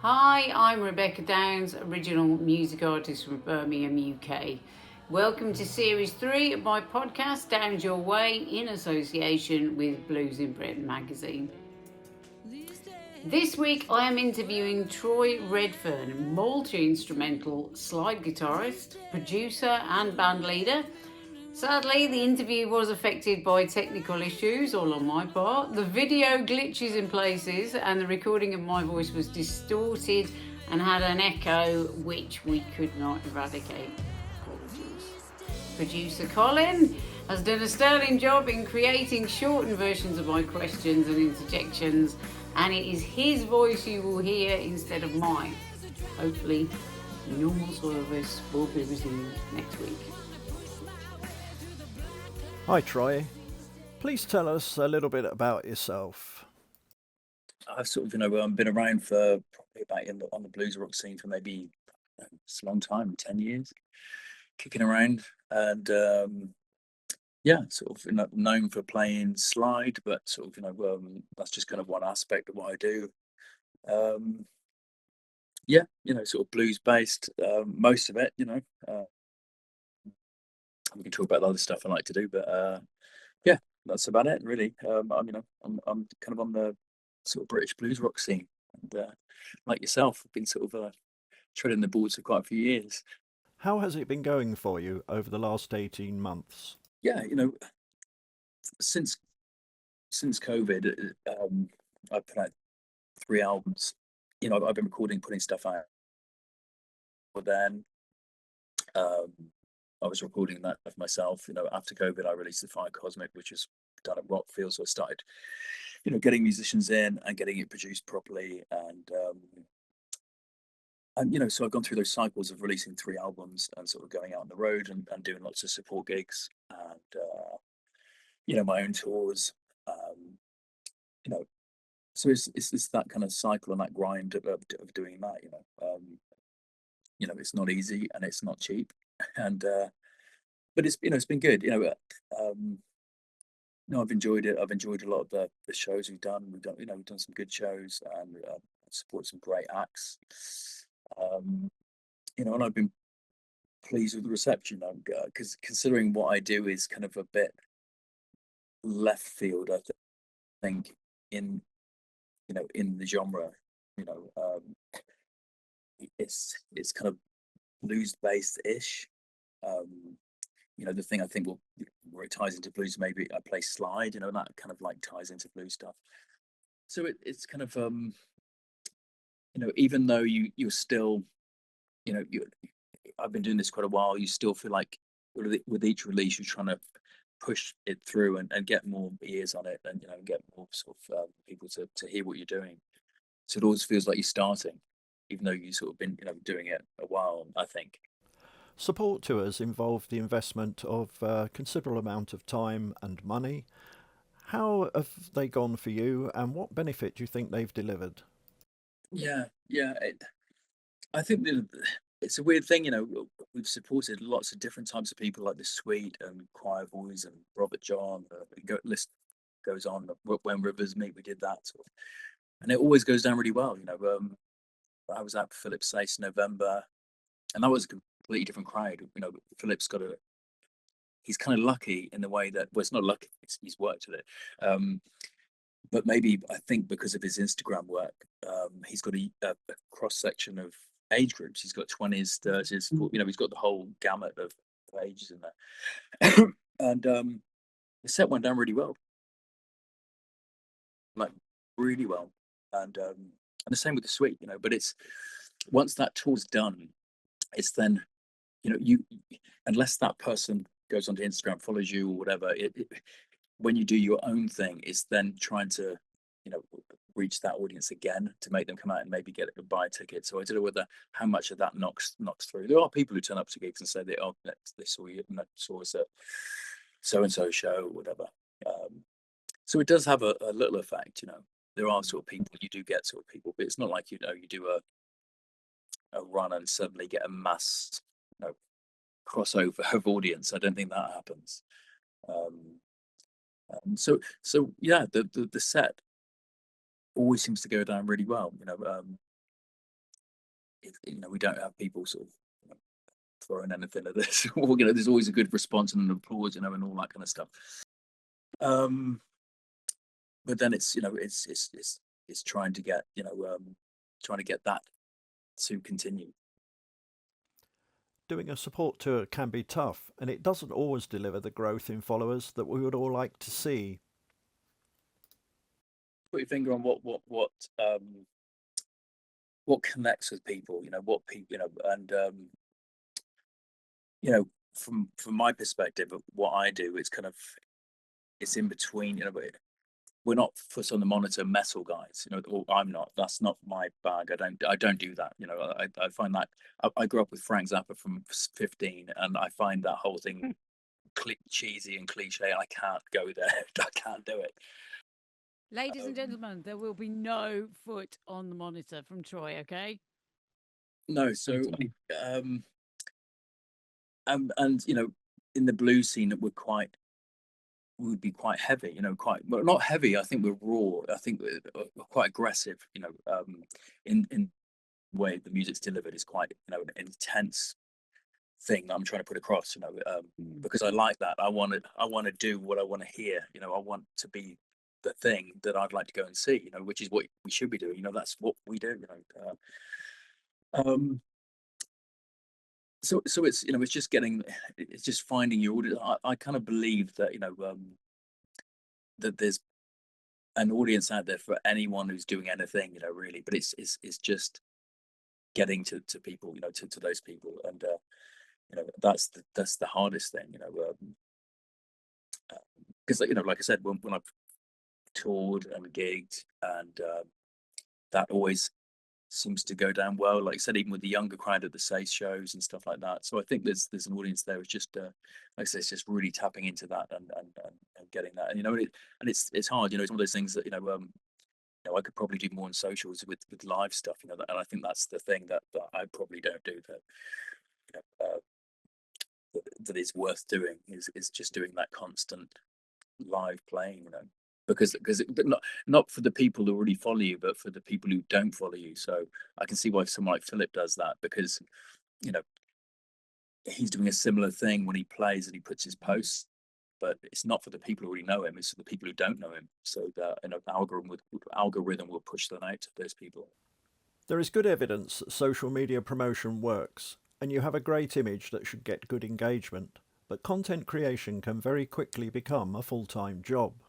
Hi, I'm Rebecca Downs, original music artist from Birmingham, UK. Welcome to Series 3 of my podcast, Downs Your Way, in association with Blues in Britain magazine. This week I am interviewing Troy Redfern, multi instrumental slide guitarist, producer, and band leader. Sadly, the interview was affected by technical issues, all on my part. The video glitches in places, and the recording of my voice was distorted and had an echo which we could not eradicate. Apologies. Producer Colin has done a sterling job in creating shortened versions of my questions and interjections, and it is his voice you will hear instead of mine. Hopefully, normal service will be resumed next week. Hi, Troy. Please tell us a little bit about yourself. I've sort of, been around for probably on the blues rock scene for maybe it's a long time, 10 years, kicking around, and yeah, sort of known for playing slide, but sort of that's just kind of one aspect of what I do. Um, yeah, sort of blues based, most of it. We can talk about the other stuff I like to do, but yeah, that's about it, really. I'm kind of on the sort of British blues rock scene, and like yourself, I've been sort of treading the boards for quite a few years. How has it been going for you over the last 18 months? Yeah, since COVID, I put out 3 albums. I've been recording, putting stuff out. But then um, I was recording that of myself. After COVID, I released the Fire Cosmic, which is done at Rockfield. So I started, getting musicians in and getting it produced properly, and so I've gone through those cycles of releasing 3 albums and sort of going out on the road and doing lots of support gigs and my own tours. Um, you know, so it's that kind of cycle and that grind of doing that. It's not easy and it's not cheap, and but it's been good. No, I've enjoyed it. I've enjoyed a lot of the shows we've done. We've done some good shows and support some great acts. Um, and I've been pleased with the reception, because considering what I do is kind of a bit left field, I think in the genre. You know, it's kind of blues based ish. Um, the thing I think where it ties into blues, maybe I play slide. And that kind of like ties into blues stuff. So it's kind of even though you're still you I've been doing this quite a while, you still feel like with each release you're trying to push it through and get more ears on it, and get more sort of people to hear what you're doing. So it always feels like you're starting, even though you've sort of been doing it a while, I think. Support tours involve the investment of a considerable amount of time and money. How have they gone for you, and what benefit do you think they've delivered? Yeah. I think that it's a weird thing. We've supported lots of different types of people, like the Sweet and Choir Boys and Robert John. List goes on. When Rivers Meet, we did that sort of, and it always goes down really well. I was at Philip Sace November, and that was a completely different crowd. Philip's he's kind of lucky in the way that, well, it's not lucky. He's worked at it. But maybe I think because of his Instagram work, he's got a cross section of age groups. He's got 20s, 30s. He's got the whole gamut of ages in there. And the set went down really well, like really well. And the same with the Suite. But it's once that tour's done, it's then you unless that person goes onto Instagram, follows you or whatever, when you do your own thing, it's then trying to reach that audience again to make them come out and maybe get a buy a ticket. So I don't know how much of that knocks through. There are people who turn up to gigs and say they saw you and saw us at so and so show or whatever. So it does have a little effect. There are sort of people, you do get sort of people, but it's not like you do a run and suddenly get a mass crossover of audience. I don't think that happens. So yeah, the set always seems to go down really well. we don't have people sort of throwing anything at this. There's always a good response and an applause, and all that kind of stuff. But then it's trying to get that to continue. Doing a support tour can be tough, and it doesn't always deliver the growth in followers that we would all like to see. Put your finger on what connects with people, what people, and from my perspective, what I do is it's in between. We're not foot on the monitor metal guys, or I'm not. That's not my bag. I don't do that. I find that I grew up with Frank Zappa from 15, and I find that whole thing cheesy and cliche, and I can't go there. I can't do it. Ladies and gentlemen, there will be no foot on the monitor from Troy, okay? No, so and in the blues scene, we would be quite heavy, well, not heavy. I think we're raw. I think we're quite aggressive. In the way the music's delivered is quite an intense thing that I'm trying to put across. Because I like that. I want to do what I want to hear. I want to be the thing that I'd like to go and see. Which is what we should be doing. That's what we do. So it's it's just finding your audience. I kind of believe that that there's an audience out there for anyone who's doing anything, really. But it's just getting to people, to those people, and that's the hardest thing, because like I said, when I've toured and gigged, and that always seems to go down well. Like I said, even with the younger crowd at the Safe shows and stuff like that. So I think there's an audience there. It's just like I say, it's just really tapping into that and getting that. And it's hard. It's one of those things that I could probably do more on socials with live stuff. And I think that's the thing that I probably don't do that is worth doing is just doing that constant live playing. Because not for the people who already follow you, but for the people who don't follow you. So I can see why someone like Philip does that, because he's doing a similar thing when he plays and he puts his posts, but it's not for the people who already know him, it's for the people who don't know him. So that algorithm will push them out to those people. There is good evidence that social media promotion works, and you have a great image that should get good engagement, but content creation can very quickly become a full-time job.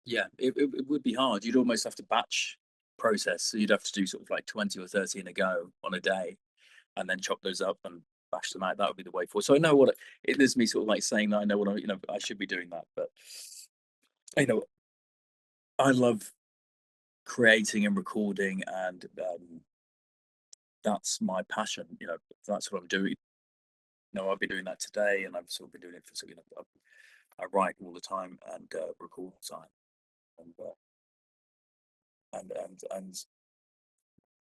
Yeah, it would be hard. You'd almost have to batch process. So you'd have to do sort of like 20 or 30 in a go on a day, and then chop those up and bash them out. That would be the way forward. So I know what it is, me sort of like saying that I know what I should be doing that, but I love creating and recording, and that's my passion. That's what I'm doing. I've been doing that today, and I've sort of been doing it for I write all the time and record all the time. And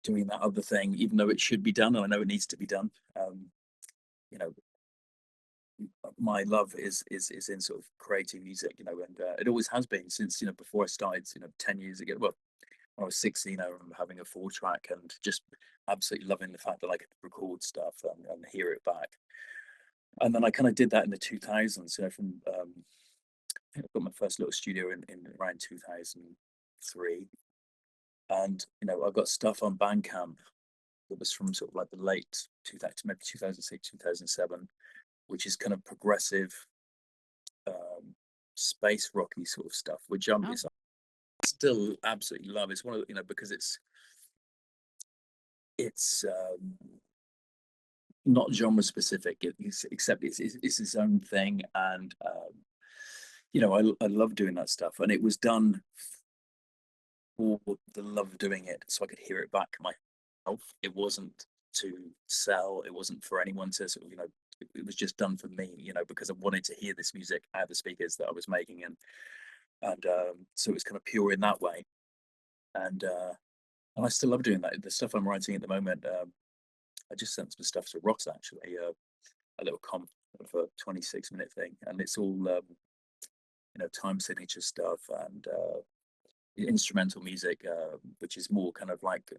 doing that other thing, even though it should be done, and I know it needs to be done. My love is in sort of creating music, and it always has been since before I started, 10 years ago. Well, when I was 16, I remember having a 4-track and just absolutely loving the fact that I could record stuff and hear it back. And then I kind of did that in the 2000s. From I think I got my first little studio in around 2003. And I got stuff on Bandcamp that was from sort of like the late 2000, maybe 2006, 2007, which is kind of progressive, space rocky sort of stuff, which I still absolutely love. It's one of because it's not genre specific, except it's its own thing, and I love doing that stuff, and it was done for the love of doing it, so I could hear it back myself. It wasn't to sell. It wasn't for anyone to sort of it was just done for me, because I wanted to hear this music out of the speakers that I was making, and so it was kind of pure in that way, and I still love doing that. The stuff I'm writing at the moment, I just sent some stuff to Ross actually, a little comp of a 26-minute thing, and it's all time signature stuff and instrumental music, which is more kind of like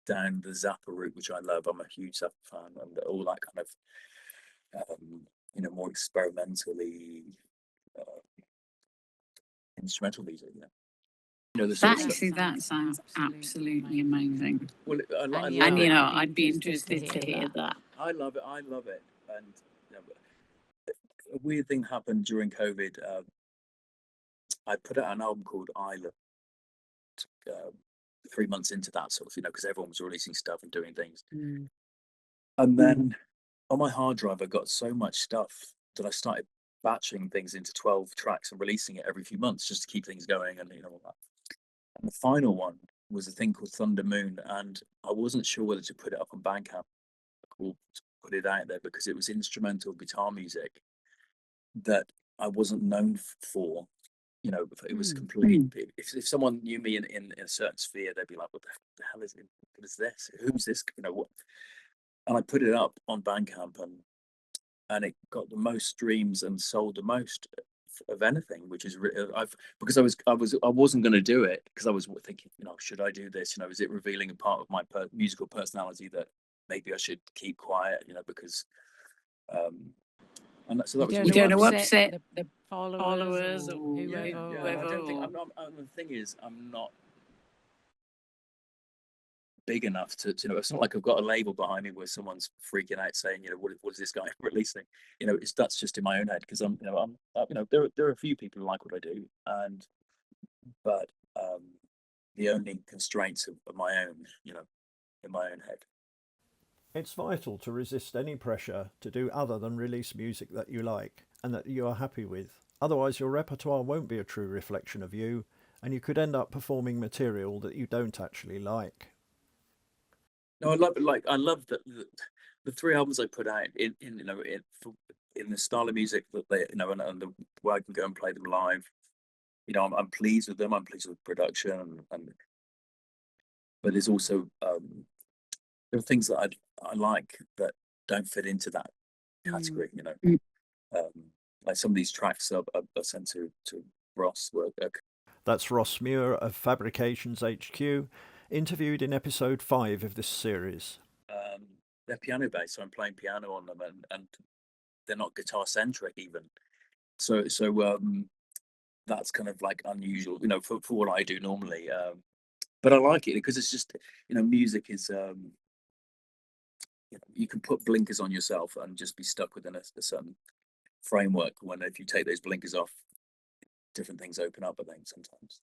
down the Zappa route, which I love. I'm a huge Zappa fan, and all that kind of more experimentally instrumental music. The sort of stuff. Actually, that sounds absolutely amazing. Well, I And love it. I'd be interested to hear that. I love it. And a weird thing happened during COVID. I put out an album called Island. 3 months into that sort of, because everyone was releasing stuff and doing things. And then on my hard drive, I got so much stuff that I started batching things into 12 tracks and releasing it every few months just to keep things going and all that. And the final one was a thing called Thunder Moon, and I wasn't sure whether to put it up on Bandcamp or to put it out there because it was instrumental guitar music that I wasn't known for. It was completely. If someone knew me in a certain sphere, they'd be like, "What the hell is it? What is this? Who's this?" What? And I put it up on Bandcamp, and it got the most streams and sold the most of anything, which is because I wasn't going to do it because I was thinking, should I do this? Is it revealing a part of my musical personality that maybe I should keep quiet? Because and so that was. You don't want to upset the followers or whoever. I don't think I'm not. The thing is, I'm not big enough to it's not like I've got a label behind me where someone's freaking out saying, what is this guy releasing? That's just in my own head because I'm there are a few people who like what I do, but the only constraints of my own, in my own head. It's vital to resist any pressure to do other than release music that you like and that you are happy with. Otherwise, your repertoire won't be a true reflection of you, and you could end up performing material that you don't actually like. No, I love it. I love that the 3 albums I put out in the style of music that they and the way I can go and play them live. I'm pleased with them. I'm pleased with production, but there's also there are things that I like that don't fit into that category. Like some of these tracks are sent to Ross. That's Ross Muir of Fabrications HQ, interviewed in episode 5 of this series. They're piano based, so I'm playing piano on them, and they're not guitar centric even. So that's kind of like unusual, for what I do normally. But I like it because it's just, music is. You can put blinkers on yourself and just be stuck within a certain framework. When if you take those blinkers off, different things open up, I think, sometimes.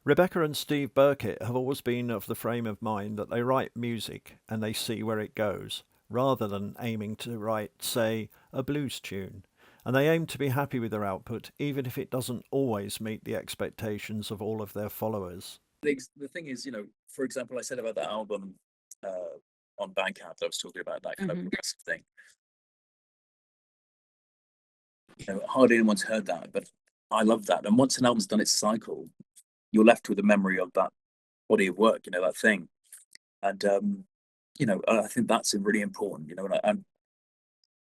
Rebecca and Steve Birkett have always been of the frame of mind that they write music and they see where it goes, rather than aiming to write, say, a blues tune. And they aim to be happy with their output, even if it doesn't always meet the expectations of all of their followers. The thing is, for example, I said about that album on Bandcamp, I was talking about that kind of progressive thing. Hardly anyone's heard that, but I love that. And once an album's done its cycle, you're left with a memory of that body of work, that thing. And I think that's really important, and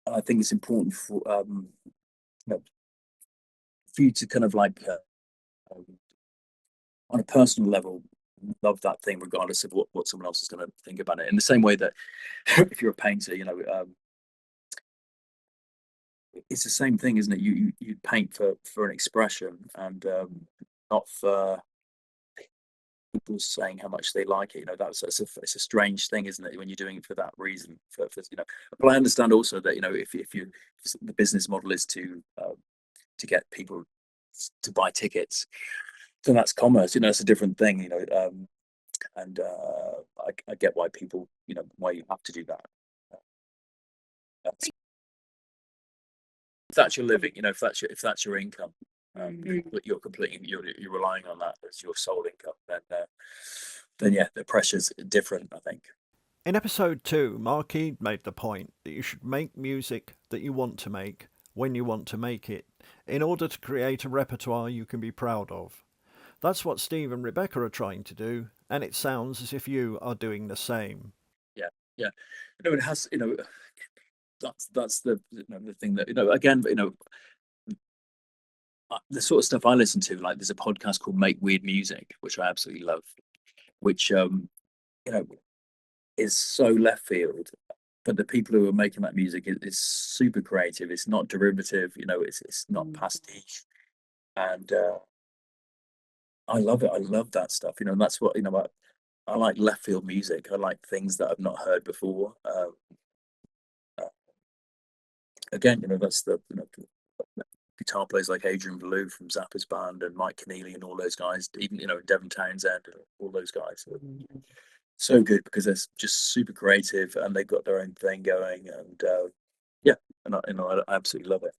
I think it's important for for you to kind of like on a personal level love that thing regardless of what someone else is going to think about it, in the same way that if you're a painter, it's the same thing, isn't it? You paint for an expression and not for people saying how much they like it. It's a strange thing, isn't it, when you're doing it for that reason? But I understand also that if the business model is to get people to buy tickets, then that's commerce. It's a different thing. And I get why people, why you have to do that. If that's your living, if that's your income, you're relying on that as your sole income, then yeah, the pressure's different, I think. In episode 2, Marquis made the point that you should make music that you want to make when you want to make it, in order to create a repertoire you can be proud of. That's what Steve and Rebecca are trying to do, and it sounds as if you are doing the same. Yeah. It has, that's the thing that, again, the sort of stuff I listen to, like there's a podcast called Make Weird Music, which I absolutely love, which is so left field. But the people who are making that music is super creative. It's not derivative, it's not pastiche, and I love it. I love that stuff. And that's what I like left field music. I like things that I've not heard before. Uh, Again, that's the guitar players like Adrian Belew from Zappa's band and Mike Keneally and all those guys, even Devon Townsend and all those guys. So good because they're just super creative and they've got their own thing going. And yeah, and I absolutely love it.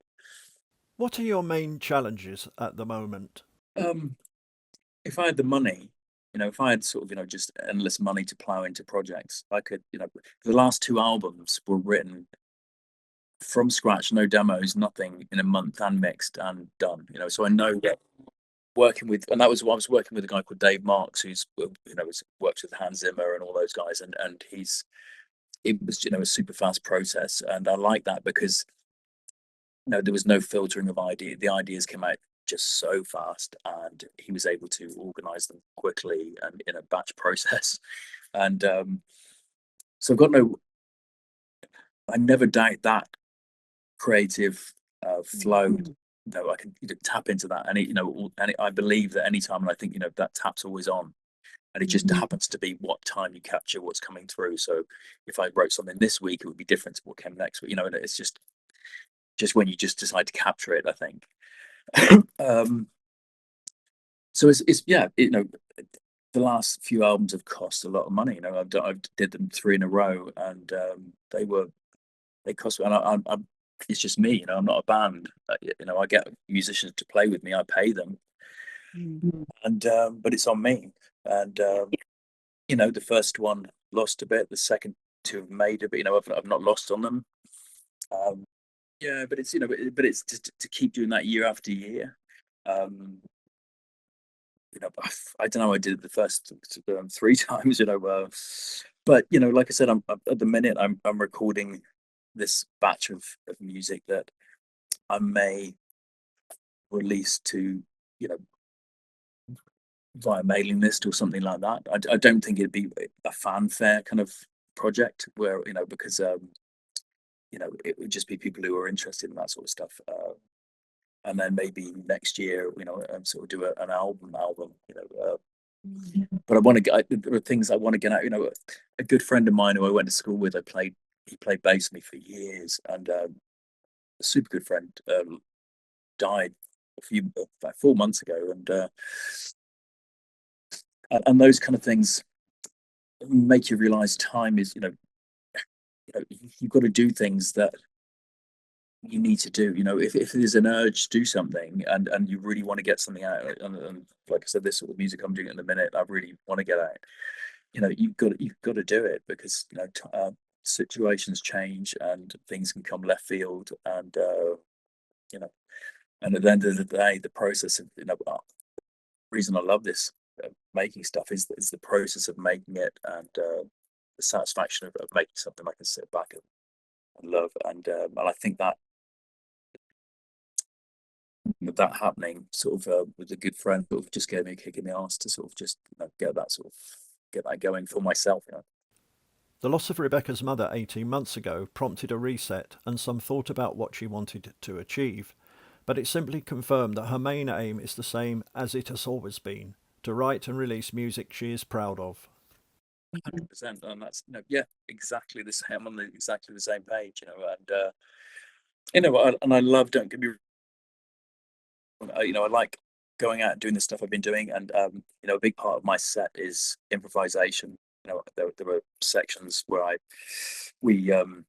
What are your main challenges at the moment? If I had the money, if I had sort of, just endless money to plow into projects, I could, the last two albums were written from scratch, no demos, nothing, in a month, and mixed and done. So I know that working with, and that was I was working with a guy called Dave Marks, who's worked with Hans Zimmer and all those guys, and it was a super fast process, and I like that because there was no filtering of idea. The ideas came out just so fast, and he was able to organize them quickly and in a batch process. And so I never doubt that creative flow. I can tap into that, and I believe that anytime, and I think that tap's always on, and it just happens to be what time you capture what's coming through. So if I wrote something this week, it would be different to what came next week. And it's just when you just decide to capture it, I think. So it's yeah, the last few albums have cost a lot of money. I did them 3 in a row, and they cost me. And I'm it's just me. I'm not a band. I get musicians to play with me. I pay them, and but it's on me. And the first one lost a bit. The second two have made a bit. I've not lost on them. Yeah, but it's but it's to keep doing that year after year. I don't know. I did it the first 3 times. But like I said, I'm at the minute I'm recording this batch of music that I may release to via mailing list or something like that. I don't think it'd be a fanfare kind of project where because it would just be people who are interested in that sort of stuff. And then maybe next year, sort of do an album. But I want to get. There are things I want to get out. A good friend of mine who I went to school with, he played bass with me for years, and a super good friend died about 4 months ago, and those kind of things make you realize time is, you've got to do things that you need to do. If there's an urge to do something, and you really want to get something out, and like I said, this sort of music I'm doing at the minute, I really want to get out. You've got to do it, because situations change and things can come left field, and and at the end of the day, the process of reason I love this making stuff is the process of making it, and the satisfaction of making something I can sit back and love, and I think that with that happening, sort of with a good friend, sort of just gave me a kick in the arse to sort of just get that going for myself. The loss of Rebecca's mother 18 months ago prompted a reset and some thought about what she wanted to achieve, but it simply confirmed that her main aim is the same as it has always been: to write and release music she is proud of. 100%, and that's exactly the same. I'm on exactly the same page, and I love. Don't get me. I like going out and doing the stuff I've been doing, and a big part of my set is improvisation. There were sections where we go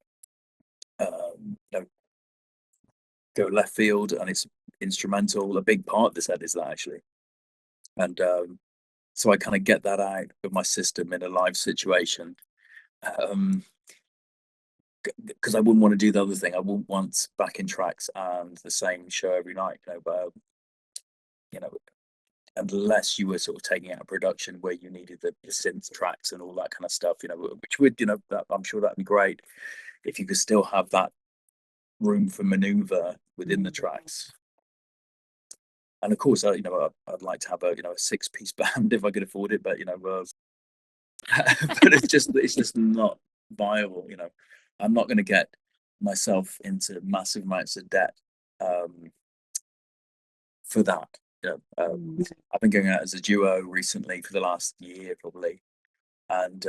left field, and it's instrumental. A big part of the set is that, actually, and so I kind of get that out of my system in a live situation. Because I wouldn't want to do the other thing. I wouldn't want backing tracks and the same show every night. But unless you were sort of taking out a production where you needed the synth tracks and all that kind of stuff, which would, I'm sure that'd be great if you could still have that room for maneuver within the tracks. And of course, I'd like to have a 6-piece band if I could afford it, but but it's just not viable. I'm not going to get myself into massive amounts of debt for that. I've been going out as a duo recently for the last year probably, and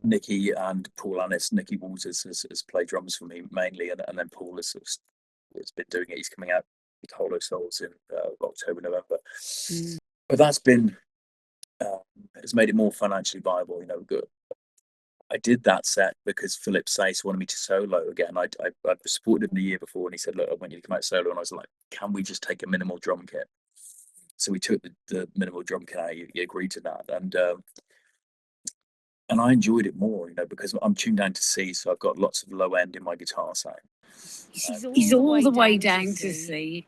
Nikki and Paul Annis, Nikki Waters has played drums for me mainly, and then Paul has been doing it. He's coming out with Hollow Souls in October, November. But that's been has made it more financially viable. Good. I did that set because Philip Sayce wanted me to solo again. I'd supported him the year before, and he said, "Look, I want you to come out solo." And I was like, "Can we just take a minimal drum kit?" So we took the minimal drum kit out. He agreed to that, and I enjoyed it more, because I'm tuned down to C, so I've got lots of low end in my guitar sound. He's all the way down to C.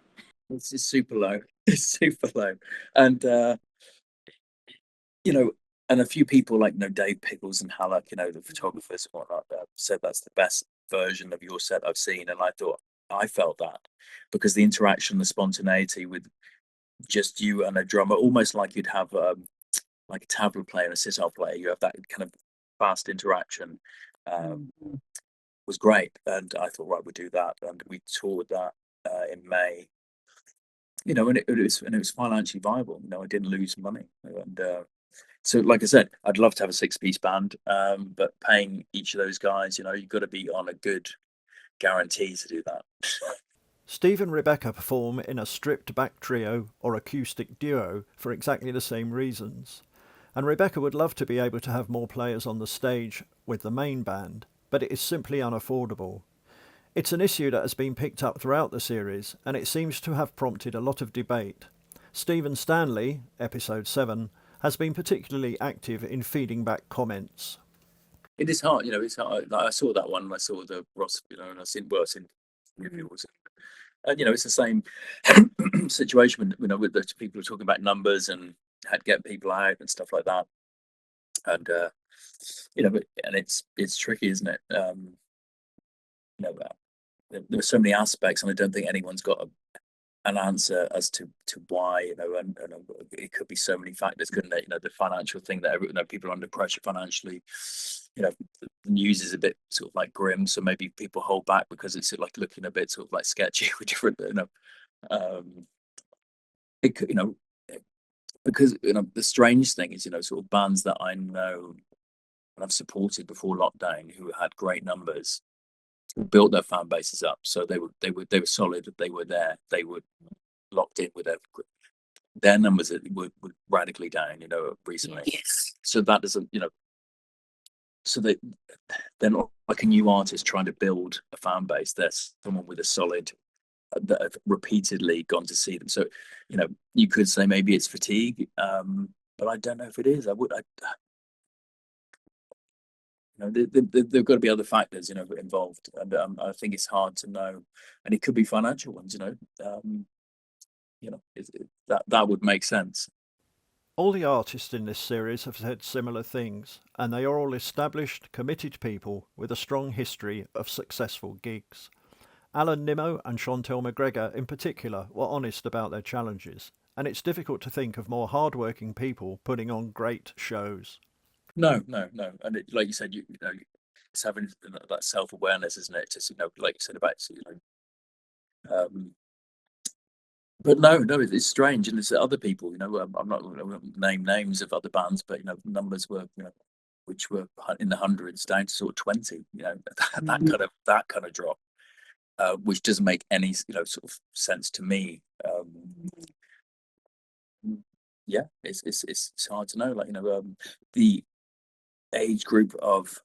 It's super low. It's super low, and and a few people like Dave Pickles and Halleck, the photographers and whatnot, said that's the best version of your set I've seen, and I felt that because the interaction, the spontaneity with just you and a drummer, almost like you'd have like a tabla player and a sitar player. You have that kind of fast interaction. Was great, and I thought, right, we'll do that, and we toured that in May. And it was financially viable. I didn't lose money, and so, like I said, I'd love to have a 6-piece band, but paying each of those guys, you've got to be on a good guarantee to do that. Steve and Rebecca perform in a stripped-back trio or acoustic duo for exactly the same reasons. And Rebecca would love to be able to have more players on the stage with the main band, but it is simply unaffordable. It's an issue that has been picked up throughout the series, and it seems to have prompted a lot of debate. Stephen Stanley, episode 7, has been particularly active in feeding back comments. It is hard, it's hard. Like, I saw that one, and I saw the Ross, and I've seen reviews. And it's the same situation with the people who are talking about numbers and how to get people out and stuff like that. And and it's tricky, isn't it? There are so many aspects, and I don't think anyone's got an answer as to why. And it could be so many factors, couldn't it? The financial thing that people are under pressure financially. The news is a bit sort of like grim, so maybe people hold back because it's like looking a bit sort of like sketchy or different. It could, because the strange thing is, sort of bands that I know and I've supported before lockdown who had great numbers, who built their fan bases up, so they were solid. They were there. They were locked in with their numbers were radically down. Recently. Yes. So that doesn't. So they're not like a new artist trying to build a fan base. They're someone with a solid that have repeatedly gone to see them. So, you could say maybe it's fatigue, but I don't know if it is. There've got to be other factors, involved, and I think it's hard to know, and it could be financial ones, that would make sense. All the artists in this series have said similar things, and they are all established, committed people with a strong history of successful gigs. Alan Nimmo and Chantel McGregor in particular were honest about their challenges, and it's difficult to think of more hard-working people putting on great shows. No, and like you said, it's having that self-awareness, isn't it? Just like you said about but no, it's strange, and there's other people. I'm not going to name names of other bands, but numbers were which were in the hundreds down to sort of 20. That kind of drop, which doesn't make any sort of sense to me. Yeah, it's hard to know. Like the age group of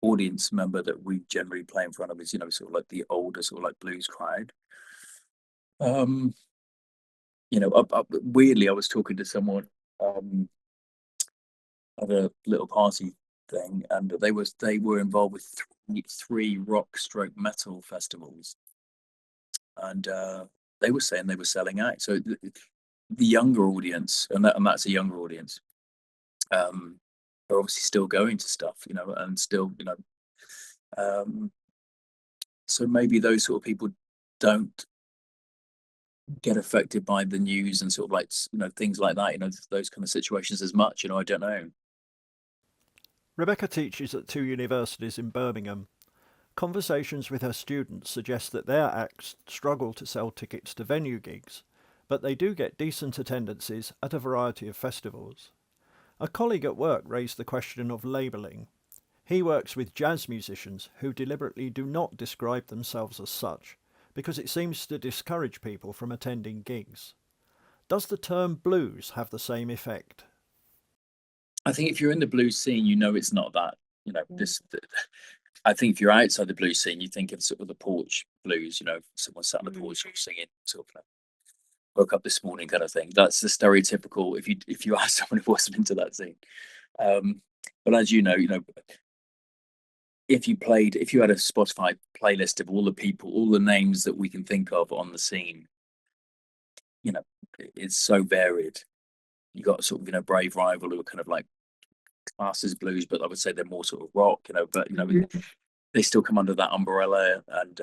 audience member that we generally play in front of is sort of like the older sort of like blues crowd. Weirdly, I was talking to someone at a little party thing, and they were involved with three rock stroke metal festivals, and they were saying they were selling out. So the younger audience, and that's a younger audience, are obviously still going to stuff, and still, so maybe those sort of people don't get affected by the news and sort of like things like that. Those kind of situations as much. I don't know. Rebecca teaches at 2 universities in Birmingham. Conversations with her students suggest that their acts struggle to sell tickets to venue gigs, but they do get decent attendances at a variety of festivals. A colleague at work raised the question of labelling. He works with jazz musicians who deliberately do not describe themselves as such, because it seems to discourage people from attending gigs. Does the term blues have the same effect? I think if you're in the blues scene, it's not that. I think if you're outside the blues scene, you think of sort of the porch blues. Someone sat on the porch sort of singing, sort of woke up this morning kind of thing. That's the stereotypical. If you ask someone who wasn't into that scene, but as you know, if you had a Spotify playlist of all the people, all the names that we can think of on the scene, it's so varied. You got sort of Brave Rival, who are kind of like classes blues, but I would say they're more sort of rock. But they still come under that umbrella. And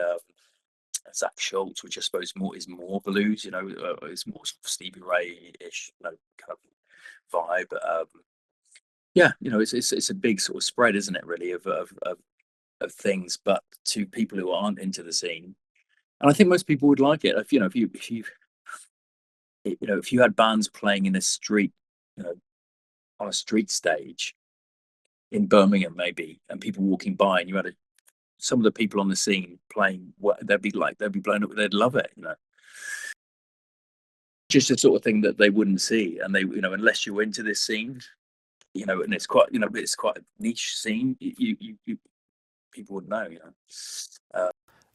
Zach Schultz, which I suppose is more blues. It's more sort of Stevie Ray-ish, kind of vibe. Yeah, it's a big sort of spread, isn't it? Really, of things. But to people who aren't into the scene, and I think most people would like it. If you had bands playing in a street, on a street stage in Birmingham, maybe, and people walking by, and you had some of the people on the scene playing, they'd be blown up. They'd love it. Just the sort of thing that they wouldn't see, and they, unless you're into this scene, and it's quite, it's quite a niche scene. You people would know.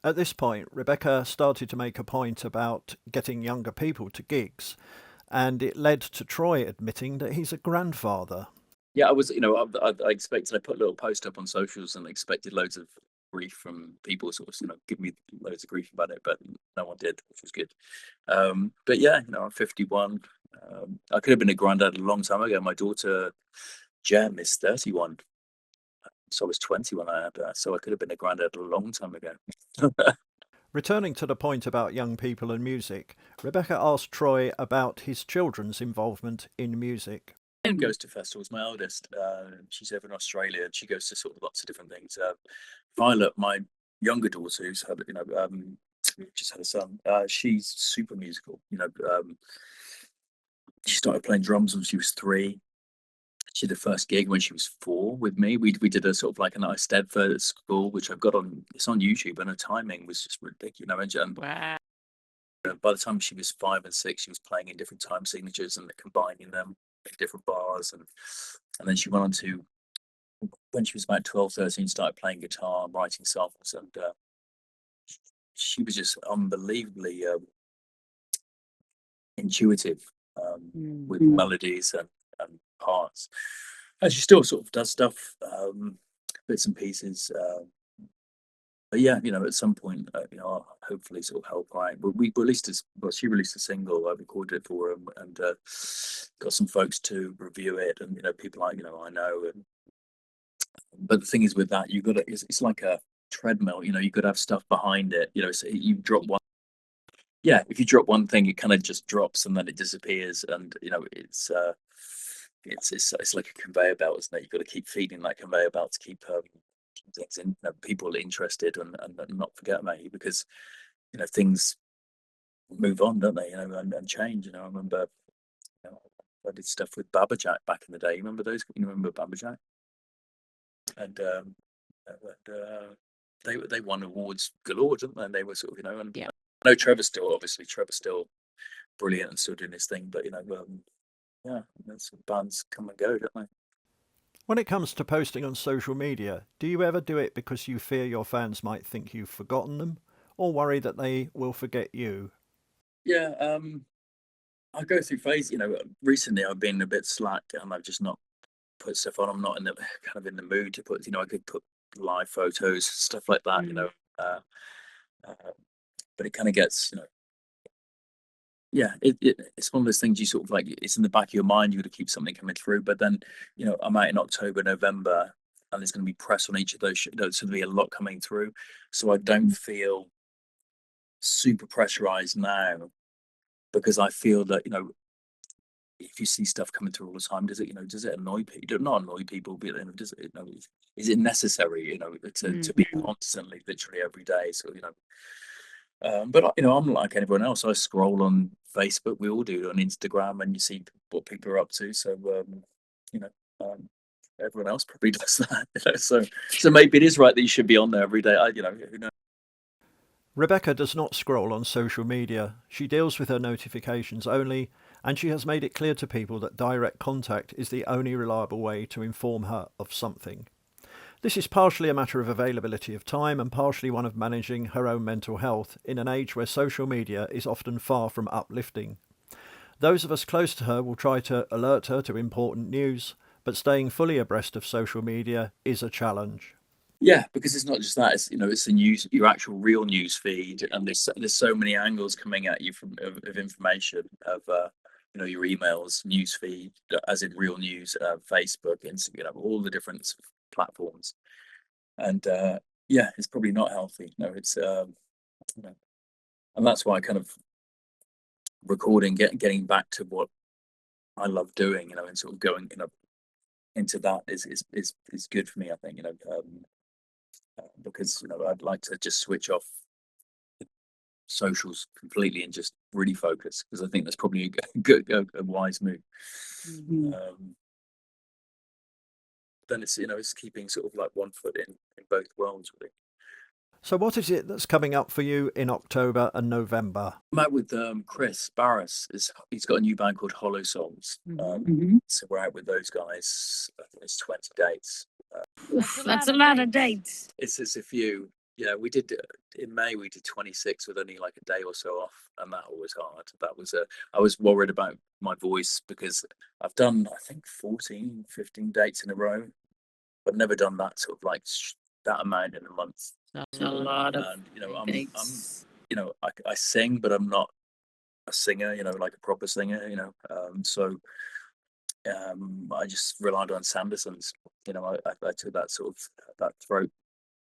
At this point, Rebecca started to make a point about getting younger people to gigs, and it led to Troy admitting that he's a grandfather. Yeah, I was, I expected, I put a little post up on socials and expected loads of grief from people sort of, give me loads of grief about it, but no one did, which was good. But yeah, I'm 51. I could have been a granddad a long time ago. My daughter, Jem, is 31. So I was 20 when I had her. So I could have been a granddad a long time ago. Returning to the point about young people and music, Rebecca asked Troy about his children's involvement in music. Jem goes to festivals. My eldest, she's over in Australia, and she goes to sort of lots of different things. Violet, my younger daughter, who's had, just had a son. She's super musical. She started playing drums when she was 3. She did the first gig when she was 4 with me. We did a sort of like a nice Stedford at school, which I've got on. It's on YouTube, and her timing was just ridiculous. And Wow. by the time she was 5 and 6, she was playing in different time signatures and combining them in different bars. And then she went on to, when she was about 12, 13, started playing guitar, writing songs, and she was just unbelievably intuitive with melodies and parts. And she still sort of does stuff, bits and pieces. But yeah, at some point, I'll hopefully sort of help her out. But we released she released a single. I recorded it for her, and got some folks to review it, and people like I know. But the thing is with that, it's like a treadmill. You got to have stuff behind it. So you drop one. Yeah, if you drop one thing, it kind of just drops and then it disappears, and it's like a conveyor belt, isn't it? You've got to keep feeding that conveyor belt to keep things in, people interested and not forget about you, because things move on, don't they? And change. I remember I did stuff with Babajack back in the day. You remember those? You remember Babajack? And they won awards galore, didn't they? And they were sort of and Yeah. I know Trevor's still brilliant and still doing his thing, but yeah, that's bands come and go, don't they? When it comes to posting on social media, do you ever do it because you fear your fans might think you've forgotten them, or worry that they will forget you? Yeah, I go through phases. Recently I've been a bit slack and I've just not put stuff on. I'm not in the kind of in the mood to put. I could put live photos, stuff like that. Uh, but it kind of gets, yeah, it's one of those things you sort of like. It's in the back of your mind. You got to keep something coming through. But then, I'm out in October, November, and there's going to be press on each of those. There's going to be a lot coming through, so I don't feel super pressurized now because I feel that, if you see stuff coming through all the time, does it annoy people? Not annoy people, but does it, is it necessary, to be constantly, literally every day? So, but I'm like anyone else. I scroll on Facebook. We all do, on Instagram, and you see what people are up to. So, you know, um, everyone else probably does that. So maybe it is right that you should be on there every day. Who knows? Rebecca does not scroll on social media. She deals with her notifications only, and she has made it clear to people that direct contact is the only reliable way to inform her of something. This is partially a matter of availability of time and partially one of managing her own mental health in an age where social media is often far from uplifting. Those of us close to her will try to alert her to important news, but staying fully abreast of social media is a challenge. Yeah, because it's not just that. It's it's the news, your actual real news feed, and there's so many angles coming at you of information of your emails, news feed, as in real news, Facebook, Instagram, all the different platforms, and yeah, it's probably not healthy. No, it's and that's why I kind of recording, getting back to what I love doing, and sort of going into that is good for me. I think because I'd like to just switch off socials completely and just really focus, because I think that's probably a wise move. Then it's keeping sort of like one foot in both worlds, really. So what is it that's coming up for you in October and November? I'm out with Chris Barris. He's got a new band called Hollow Souls. So we're out with those guys. I think it's 20 dates. That's a lot of dates. It's a few. Yeah, we did in May. We did 26 with only like a day or so off, and that was hard. I was worried about my voice, because I've done, I think, 14, 15 dates in a row, but never done that sort of like that amount in a month. That's a lot of And dates. I sing, but I'm not a singer, like a proper singer, so I just relied on Sanderson's. I took that sort of that throat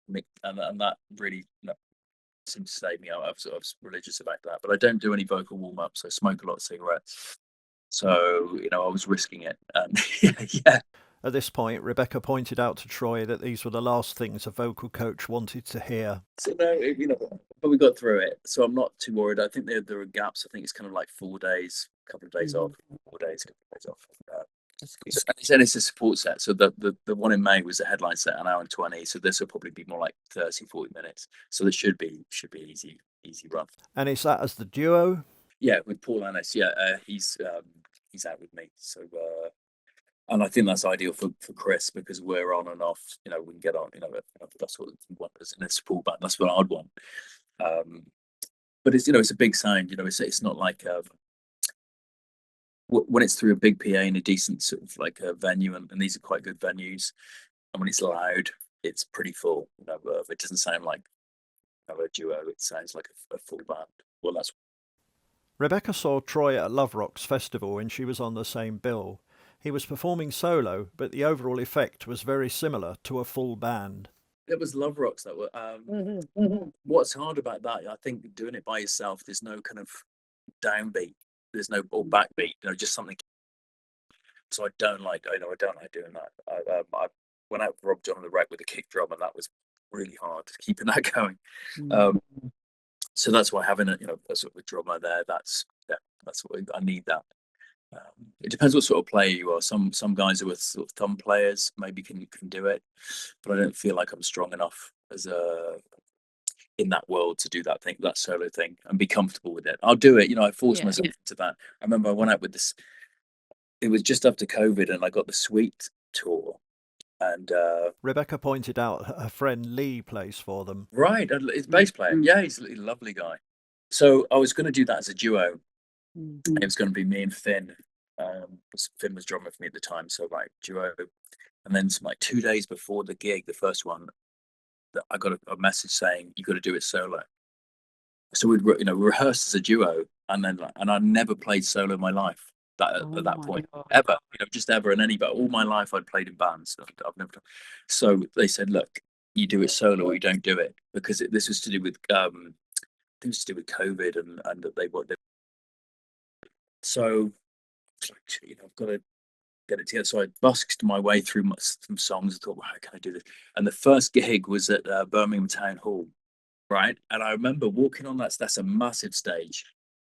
mix, and that really seemed to save me. I was religious about that, but I don't do any vocal warm ups. I smoke a lot of cigarettes, so I was risking it. And yeah. At this point, Rebecca pointed out to Troy that these were the last things a vocal coach wanted to hear. So no, but we got through it, so I'm not too worried. I think there are gaps. I think it's kind of like 4 days, a couple of days off, 4 days, a couple of days off. It's a support set. So the one in May was a headline set, an hour and 20. So this will probably be more like 30, 40 minutes. So this should be easy run. And is that as the duo? Yeah, with Paul Annis. Yeah, he's out with me. So and I think that's ideal for Chris, because we're on and off. We can get on. That's what you want as in a support band. That's what I'd want. But it's a big sound. It's not like when it's through a big PA in a decent sort of like a venue, and these are quite good venues, and when it's loud, it's pretty full. It doesn't sound like a duo. It sounds like a full band. Well, that's. Rebecca saw Troy at Love Rocks Festival when she was on the same bill. He was performing solo, but the overall effect was very similar to a full band. It was Love Rocks that were. What's hard about that? I think doing it by yourself, there's no kind of downbeat. There's no or backbeat. Just something. So I don't like. I don't like doing that. I went out with Rob John on the wreck with a kick drum, and that was really hard keeping that going. So that's why having a sort of a drummer there. That's what I need. That. It depends what sort of player you are. Some guys who are sort of thumb players maybe can do it, but I don't feel like I'm strong enough in that world to do that solo thing, and be comfortable with it. I'll do it. I forced myself into that. I remember I went out with this. It was just after COVID, and I got the Sweet tour, and Rebecca pointed out her friend Lee plays for them. Right, his bass player. Yeah, he's a lovely guy. So I was going to do that as a duo. It was going to be me and Finn. Finn was drummer for me at the time, so like duo. And then like 2 days before the gig, the first one, I got a message saying you got to do it solo. So we rehearsed as a duo, and I never played solo in my life. At that point, ever, just ever, and but all my life I'd played in bands. I've never done. So they said, look, you do it solo or you don't do it, because this was to do with things to do with COVID, and that they So it's like, I've got to get it together. So I busked my way through some songs. I thought, well, how can I do this? And the first gig was at Birmingham Town Hall, right? And I remember walking on that's a massive stage.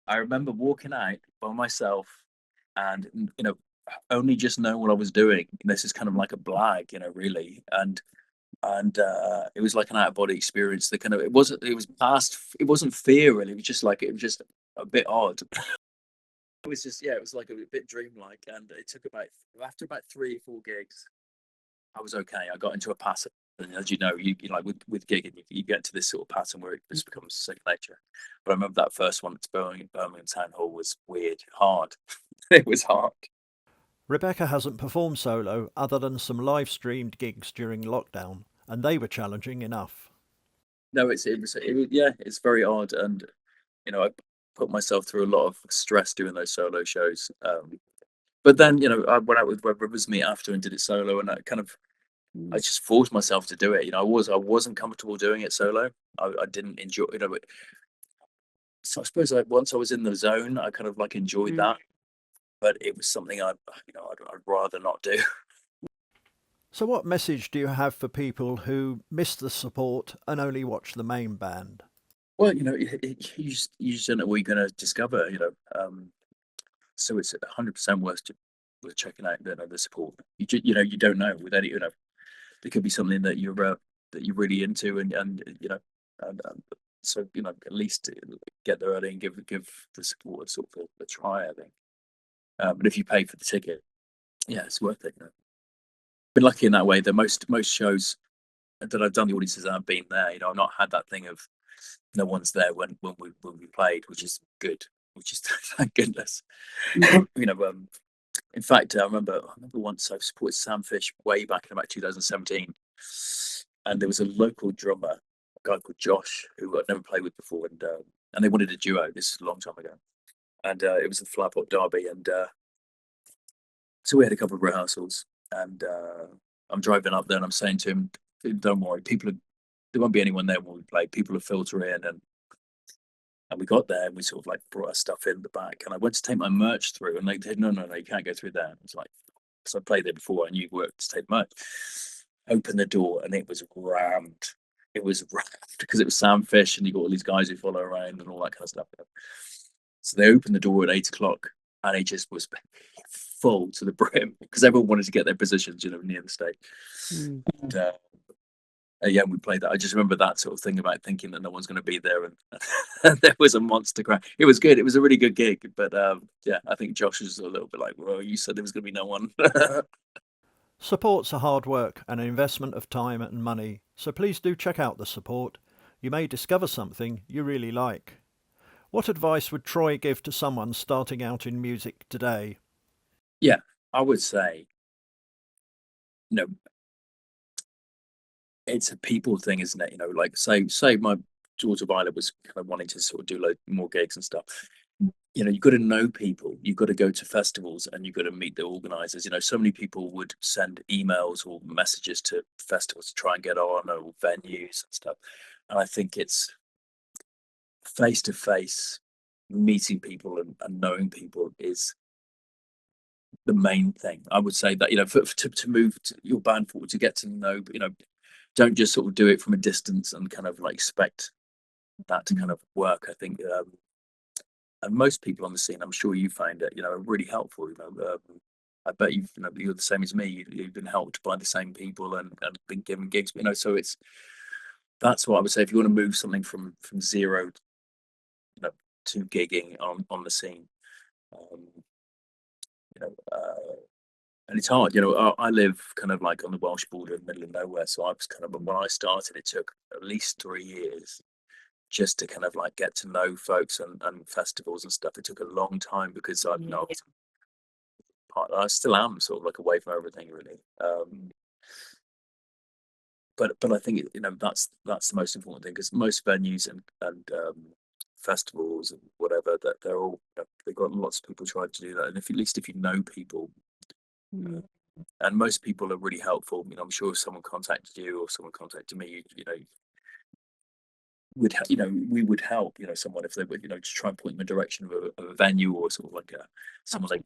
I remember walking out by myself and, only just knowing what I was doing. This is kind of like a blag, really. And it was like an out of body experience. It wasn't fear really. It was just a bit odd. It was just, yeah, it was like a bit dreamlike. And it took after about 3 or 4 gigs, I was okay. I got into a pattern. And as you know, you like with gigging, you get to this sort of pattern where it just becomes second nature. But I remember that first one at Birmingham Town Hall was weird, hard. It was hard. Rebecca hasn't performed solo other than some live streamed gigs during lockdown, and they were challenging enough. No, yeah, it's very odd, and I put myself through a lot of stress doing those solo shows. But then, I went out with Web Rivers Meet after and did it solo, and I just forced myself to do it. I wasn't comfortable doing it solo. I didn't enjoy, so I suppose once I was in the zone, I kind of like enjoyed that, but it was something I'd rather not do. So, what message do you have for people who miss the support and only watch the main band? Well, you just don't know what you're going to discover, so it's 100% worth checking out the support. You don't know with any, there could be something that you're really into, and so at least get there early and give the support sort of a try, I think. But if you pay for the ticket, yeah, it's worth it. Been lucky in that way that most shows that I've done, the audiences that have been there, I've not had that thing of no one's there when we played, which is good, which is thank goodness. In fact, I remember once I supported Sam Fish way back in about 2017, and there was a local drummer, a guy called Josh, who I'd never played with before, and they wanted a duo. This is a long time ago, and it was the Flapot Derby, and so we had a couple of rehearsals, and I'm driving up there, and I'm saying to him, "Don't worry, there won't be anyone there when we play. People will filter in." And we got there and we sort of like brought our stuff in the back. And I went to take my merch through, and they said, no, you can't go through there. It's like, because I played there before, I knew where to take merch. Open the door and it was rammed. It was rammed because it was Sam Fish, and you got all these guys who follow around and all that kind of stuff. So they opened the door at 8 o'clock, and it just was full to the brim because everyone wanted to get their positions, near the stage. And, yeah, we played that. I just remember that sort of thing about thinking that no one's going to be there, and there was a monster crowd. It was good. It was a really good gig, but yeah, I think Josh was a little bit like, "Well, you said there was going to be no one." Support's a hard work and an investment of time and money, so please do check out the support. You may discover something you really like. What advice would Troy give to someone starting out in music today? Yeah, I would say, it's a people thing, isn't it? Like say my daughter Violet was kind of wanting to sort of do more gigs and stuff. You've got to know people. You've got to go to festivals, and you've got to meet the organizers. So many people would send emails or messages to festivals to try and get on, or venues and stuff. And I think it's face to face, meeting people and knowing people is the main thing. I would say that, to move your band forward, to get to know, don't just sort of do it from a distance and kind of like expect that to kind of work. I think, and most people on the scene, I'm sure you find it, are really helpful. I bet you're the same as me. You've been helped by the same people and been given gigs. So that's what I would say. If you want to move something from zero, to gigging on the scene, and it's hard. I live kind of like on the Welsh border in the middle of nowhere. So I was kind of, when I started, it took at least 3 years just to kind of like get to know folks and festivals and stuff. It took a long time because I still am sort of like away from everything really. But I think that's the most important thing, because most venues and festivals and whatever, that they're all, they've got lots of people trying to do that. And at least if you know people, and most people are really helpful. I'm sure if someone contacted you or someone contacted me, we would help, someone if they were, to try and point them in the direction of a venue or sort of like someone like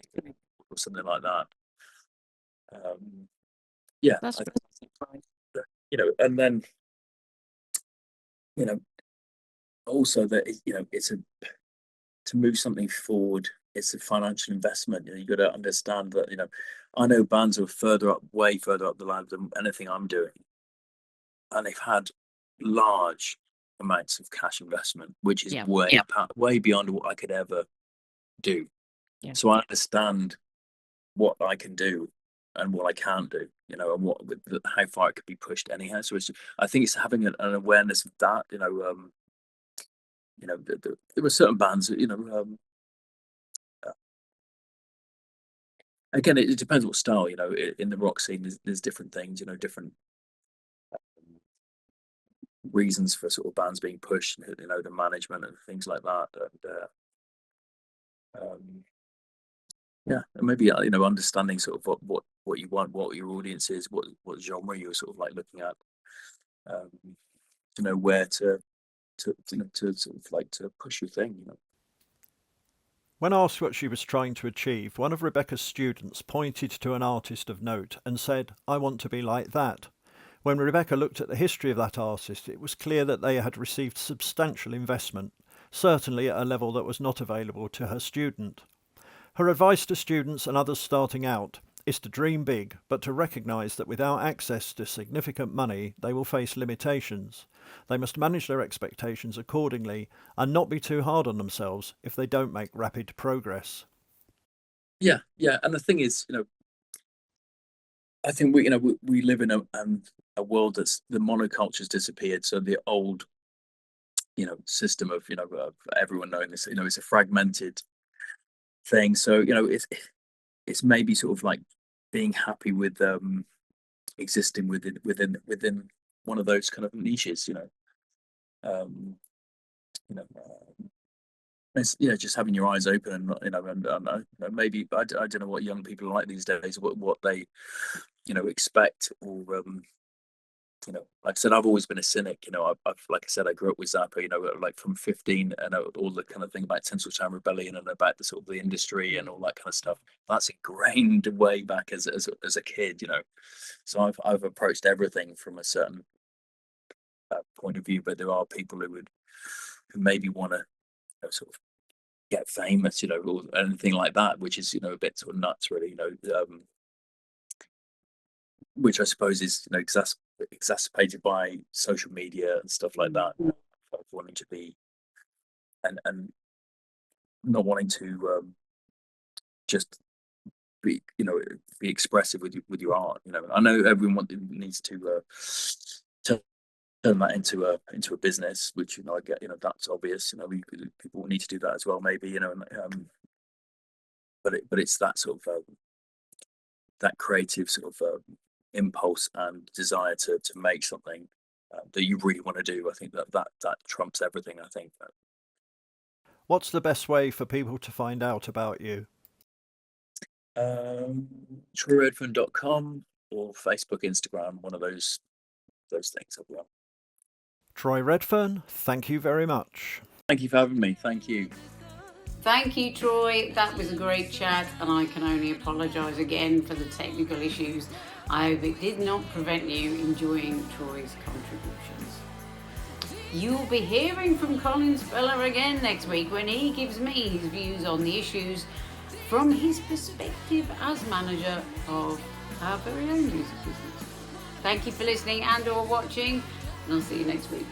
or something like that. Yeah, That's I think, and then also that it's to move something forward. It's a financial investment. You got to understand that. I know bands are way further up the line than anything I'm doing, and they've had large amounts of cash investment, which is way beyond what I could ever do. Yeah. So I understand what I can do and what I can't do, and how far it could be pushed anyhow. So I think it's having an awareness of that. There were certain bands, again, it depends what style. In the rock scene, there's different things. Different reasons for sort of bands being pushed. The management and things like that. And and maybe understanding sort of what you want, what your audience is, what genre you're sort of like looking at. To know where to sort of like to push your thing. When asked what she was trying to achieve, one of Rebecca's students pointed to an artist of note and said, "I want to be like that." When Rebecca looked at the history of that artist, it was clear that they had received substantial investment, certainly at a level that was not available to her student. Her advice to students and others starting out is to dream big, but to recognise that without access to significant money, they will face limitations. They must manage their expectations accordingly and not be too hard on themselves if they don't make rapid progress. Yeah, and the thing is, I think we live in a world that's the monoculture's disappeared. So the old, system of of everyone knowing this, it's a fragmented thing. So it's maybe sort of like being happy with existing within one of those kind of niches. It's just having your eyes open and maybe I don't know what young people are like these days, what they expect or like I said, I've always been a cynic. I've like I said, I grew up with Zappa. Like from 15, and all the kind of thing about Tinseltown Rebellion and about the sort of the industry and all that kind of stuff. That's ingrained way back as a kid. So I've approached everything from a certain point of view, but there are people who maybe want to sort of get famous, or anything like that, which is a bit sort of nuts, really. Which I suppose is exacerbated by social media and stuff like that. Of wanting to be and not wanting to just be be expressive with your art. I know everyone needs to turn that into a business, which I get. That's obvious. People need to do that as well, maybe. But it's that sort of that creative sort of impulse and desire to make something that you really want to do. I think that trumps everything. I think. What's the best way for people to find out about you? TroyRedfern.com or Facebook, Instagram, one of those things. Troy Redfern, thank you very much. Thank you for having me. Thank you. Thank you, Troy. That was a great chat, and I can only apologise again for the technical issues. I hope it did not prevent you enjoying Troy's contributions. You'll be hearing from Colin Speller again next week when he gives me his views on the issues from his perspective as manager of our very own music business. Thank you for listening and or watching, and I'll see you next week.